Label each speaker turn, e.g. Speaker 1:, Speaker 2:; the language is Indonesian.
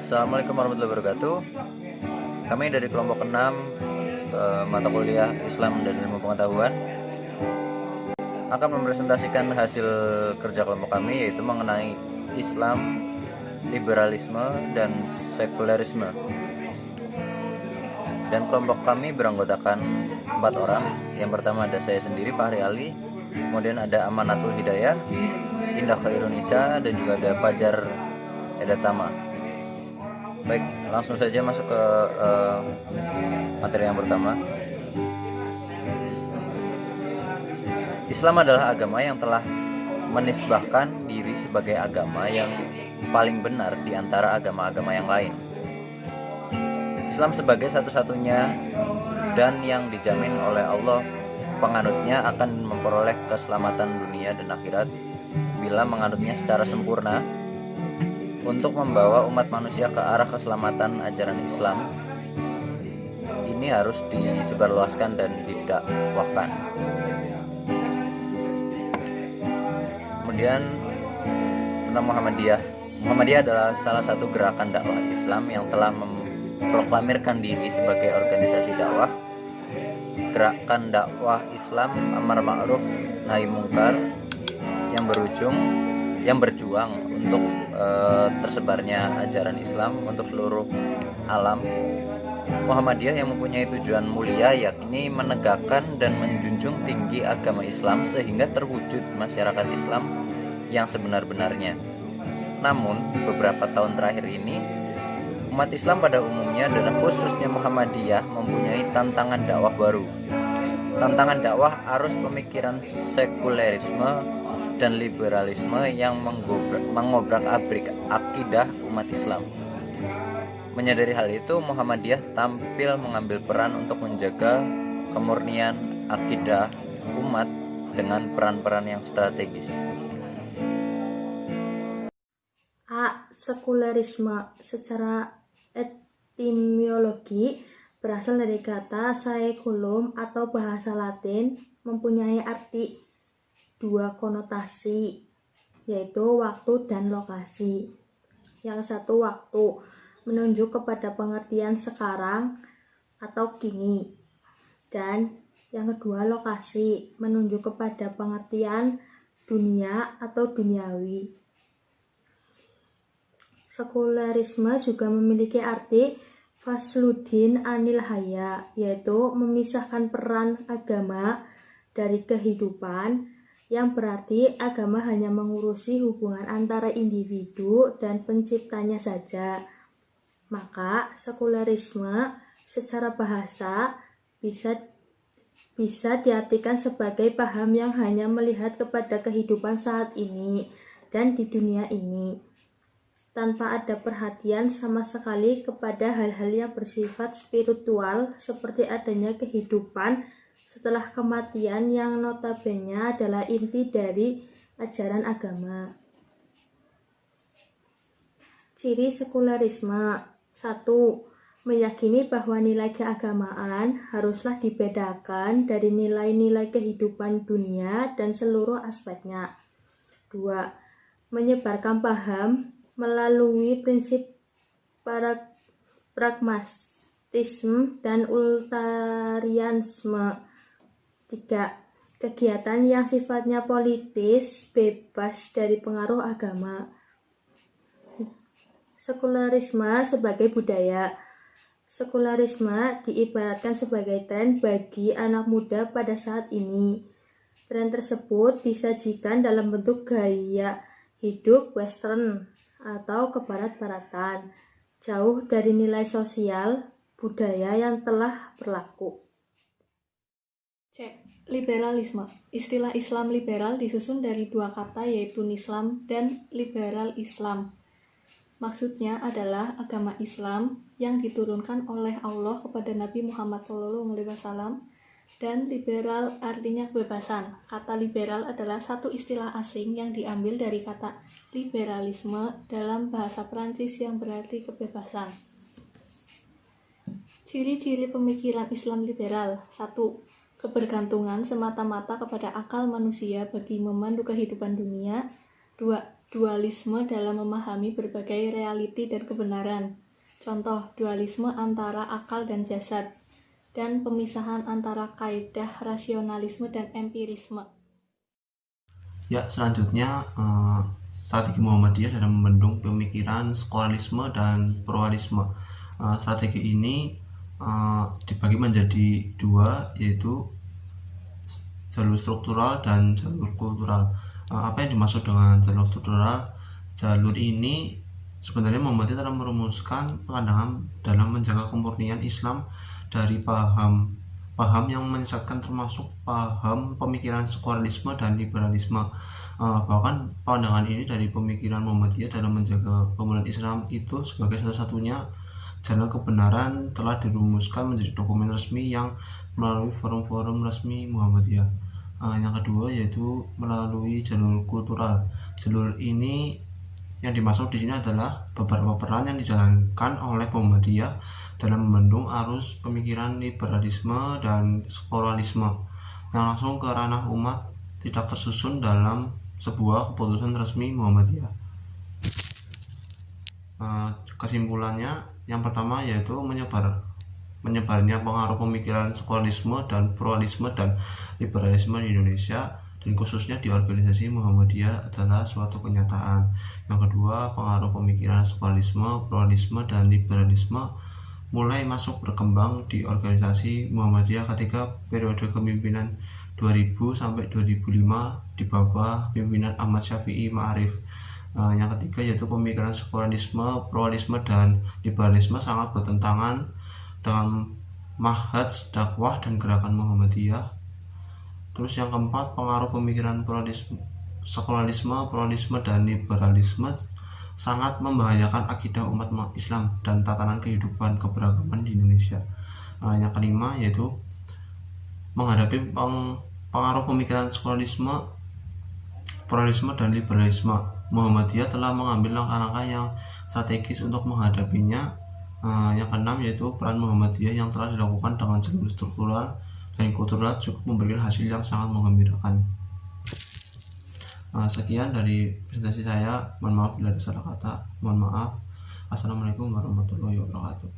Speaker 1: Assalamualaikum warahmatullahi wabarakatuh. Kami dari kelompok 6 mata kuliah Islam dan Ilmu Pengetahuan akan mempresentasikan hasil kerja kelompok kami, yaitu mengenai Islam, liberalisme, dan sekulerisme. Dan kelompok kami beranggotakan 4 orang. Yang pertama ada saya sendiri, Fahri Ali. Kemudian ada Amanatul Hidayah, Indah Indonesia, dan juga ada Fajar Edatama. Baik, langsung saja masuk ke materi yang pertama. Islam adalah agama yang telah menisbahkan diri sebagai agama yang paling benar di antara agama-agama yang lain. Islam sebagai satu-satunya dan yang dijamin oleh Allah, penganutnya akan memperoleh keselamatan dunia dan akhirat bila menganutnya secara sempurna. Untuk membawa umat manusia ke arah keselamatan ajaran Islam, ini harus disebarluaskan dan didakwahkan. Kemudian tentang Muhammadiyah. Muhammadiyah adalah salah satu gerakan dakwah Islam yang telah memproklamirkan diri sebagai organisasi dakwah. Gerakan dakwah Islam amar ma'ruf nahi mungkar yang berjuang untuk tersebarnya ajaran Islam untuk seluruh alam. Muhammadiyah yang mempunyai tujuan mulia, yakni menegakkan dan menjunjung tinggi agama Islam sehingga terwujud masyarakat Islam yang sebenar-benarnya. Namun beberapa tahun terakhir ini, umat Islam pada umumnya dan khususnya Muhammadiyah mempunyai tantangan dakwah baru. Tantangan dakwah arus pemikiran sekulerisme dan liberalisme yang mengobrak-abrik akidah umat Islam. Menyadari hal itu, Muhammadiyah tampil mengambil peran untuk menjaga kemurnian akidah umat dengan peran-peran yang strategis.
Speaker 2: Sekulerisme secara etimologi berasal dari kata saeculum atau bahasa Latin, mempunyai arti dua konotasi, yaitu waktu dan lokasi. Yang satu, waktu, menunjuk kepada pengertian sekarang atau kini, dan yang kedua, lokasi, menunjuk kepada pengertian dunia atau duniawi. Sekulerisme juga memiliki arti fasludin anil haya, yaitu memisahkan peran agama dari kehidupan, yang berarti agama hanya mengurusi hubungan antara individu dan penciptanya saja. Maka sekulerisme secara bahasa bisa diartikan sebagai paham yang hanya melihat kepada kehidupan saat ini dan di dunia ini, tanpa ada perhatian sama sekali kepada hal-hal yang bersifat spiritual seperti adanya kehidupan setelah kematian yang notabene adalah inti dari ajaran agama. Ciri sekulerisme: 1. Meyakini bahwa nilai keagamaan haruslah dibedakan dari nilai-nilai kehidupan dunia dan seluruh aspeknya. 2. Menyebarkan paham melalui prinsip pragmatisme dan utilitarianisme. 3. Kegiatan yang sifatnya politis bebas dari pengaruh agama. Sekulerisme sebagai budaya. Sekulerisme diibaratkan sebagai tren bagi anak muda pada saat ini. Tren tersebut disajikan dalam bentuk gaya hidup western atau kebarat-baratan, jauh dari nilai sosial budaya yang telah berlaku.
Speaker 3: C. Liberalisme. Istilah Islam liberal disusun dari dua kata, yaitu Islam dan liberal Islam. Maksudnya adalah agama Islam yang diturunkan oleh Allah kepada Nabi Muhammad SAW, dan liberal artinya kebebasan. Kata liberal adalah satu istilah asing yang diambil dari kata liberalisme dalam bahasa Prancis yang berarti kebebasan. Ciri-ciri pemikiran Islam liberal. 1. Kebergantungan semata-mata kepada akal manusia bagi memandu kehidupan dunia. 2. dualisme dalam memahami berbagai realiti dan kebenaran. Contoh, dualisme antara akal dan jasad, dan pemisahan antara kaidah rasionalisme dan empirisme.
Speaker 4: Ya, selanjutnya strategi Muhammadiyah dalam membendung pemikiran skolalisme dan pluralisme. Strategi ini dibagi menjadi dua, yaitu jalur struktural dan jalur kultural. Apa yang dimaksud dengan jalur struktural? Jalur ini sebenarnya Muhammadiyah telah merumuskan pandangan dalam menjaga kemurnian Islam dari paham yang menyesatkan, termasuk paham pemikiran sekulerisme dan liberalisme. Bahkan pandangan ini dari pemikiran Muhammadiyah dalam menjaga kemurnian Islam itu sebagai satu-satunya jalan kebenaran telah dirumuskan menjadi dokumen resmi yang melalui forum-forum resmi Muhammadiyah. Yang kedua yaitu melalui jalur kultural. Jalur ini yang dimaksud di sini adalah beberapa peran yang dijalankan oleh Muhammadiyah dalam membendung arus pemikiran liberalisme dan sekulerisme yang langsung ke ranah umat, tidak tersusun dalam sebuah keputusan resmi Muhammadiyah. Kesimpulannya, yang pertama yaitu menyebarnya pengaruh pemikiran sekulerisme dan pluralisme dan liberalisme di Indonesia, dan khususnya di organisasi Muhammadiyah, adalah suatu kenyataan. Yang kedua, pengaruh pemikiran sekulerisme, pluralisme, dan liberalisme mulai masuk berkembang di organisasi Muhammadiyah ketika periode kepemimpinan 2000 sampai 2005 di bawah pimpinan Ahmad Syafi'i Ma'arif. Yang ketiga yaitu pemikiran sekulerisme, pluralisme, dan liberalisme sangat bertentangan dengan manhaj dakwah dan gerakan Muhammadiyah. Terus yang keempat, pengaruh pemikiran sekulerisme, pluralisme, dan liberalisme sangat membahayakan akidah umat Islam dan tatanan kehidupan keberagaman di Indonesia. Yang kelima yaitu menghadapi pengaruh pemikiran sekulerisme, pluralisme, dan liberalisme, Muhammadiyah telah mengambil langkah-langkah yang strategis untuk menghadapinya. Yang keenam yaitu peran Muhammadiyah yang telah dilakukan dengan jalur struktural dan kultural cukup memberikan hasil yang sangat menggembirakan. Sekian dari presentasi saya. Mohon maaf bila ada salah kata. Mohon maaf. Assalamualaikum warahmatullahi wabarakatuh.